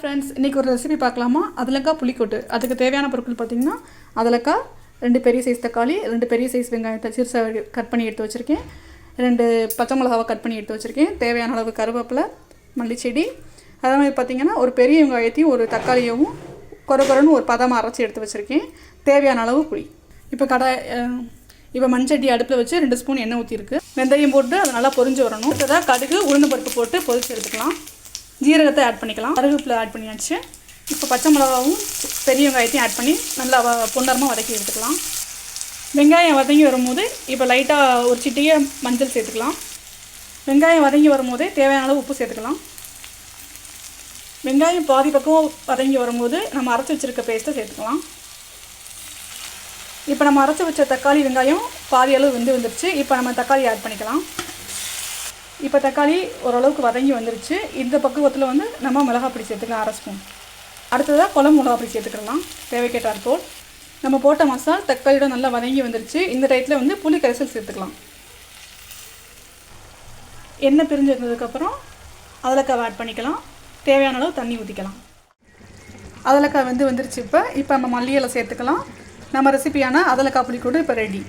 Friends, இன்றைக்கி ஒரு recipe பார்க்கலாமா? அதலக்காய் புளிக்கூட்டு. அதுக்கு தேவையான பொருட்கள் பார்த்திங்கன்னா, அதலக்காய், 2 பெரிய சைஸ் தக்காளி, 2 பெரிய சைஸ் வெங்காயத்தை சிறுசாக கட் பண்ணி எடுத்து வச்சுருக்கேன், 2 பச்சை மிளகாவை கட் பண்ணி எடுத்து வச்சுருக்கேன், தேவையான அளவு கருவேப்பிலை, மல்லிச்செடி, அதே மாதிரி பார்த்திங்கன்னா ஒரு பெரிய வெங்காயத்தையும் ஒரு தக்காளியவும் கொரன்னு ஒரு பதமாக அரைச்சி எடுத்து வச்சுருக்கேன், தேவையான அளவு புளி. இப்போ மண்சட்டி அடுப்பில் வச்சு 2 ஸ்பூன் எண்ணெய் ஊற்றிருக்கு. வெந்தயம் போட்டு அது நல்லா பொரிஞ்சு வரணும். அடுத்ததாக கடுகு, உளுந்து பருப்பு போட்டு பொரிச்சு எடுத்துக்கலாம். ஜீரகத்தை ஆட் பண்ணிக்கலாம். கருவேப்பிலை ஆட் பண்ணியாச்சு. இப்போ பச்சை மிளகாவும் பெரிய வெங்காயத்தையும் ஆட் பண்ணி நல்லா பொன்னரமாக வதக்கி எடுத்துக்கலாம். வெங்காயம் வதங்கி வரும்போது இப்போ லைட்டாக ஒரு சிட்டியை மஞ்சள் சேர்த்துக்கலாம். வெங்காயம் வதங்கி வரும்போதே தேவையான அளவு உப்பு சேர்த்துக்கலாம். வெங்காயம் பாதி பக்கம் வதங்கி வரும்போது நம்ம அரைச்சி வச்சுருக்க பேஸ்ட்டை சேர்த்துக்கலாம். இப்போ நம்ம அரைச்சி வச்ச தக்காளி வெங்காயம் பாதி அளவு வந்துருச்சு. இப்போ நம்ம தக்காளி ஆட் பண்ணிக்கலாம். இப்போ தக்காளி ஓரளவுக்கு வதங்கி வந்துருச்சு. இந்த பக்குவத்தில் நம்ம மிளகாப்பொடி சேர்த்துக்கலாம், 1/2 ஸ்பூன். அடுத்ததாக குழம்பு மிளகாப்பொடி சேர்த்துக்கலாம், தேவைக்கேற்றாற்போல். நம்ம போட்ட மசாலா தக்காளியோட நல்லா வதங்கி வந்துருச்சு. இந்த டயத்தில் புளி கரைசல் சேர்த்துக்கலாம். எண்ணெய் பிரிஞ்சு வந்ததுக்கப்புறம் அதலக்காய் ஆட் பண்ணிக்கலாம். தேவையான அளவு தண்ணி ஊற்றிக்கலாம். அதலக்காய் வந்துருச்சு. இப்போ நம்ம மல்லி இலை சேர்த்துக்கலாம். நம்ம ரெசிபியான அதலக்காய் புளிக்கூட்டு இப்போ ரெடி.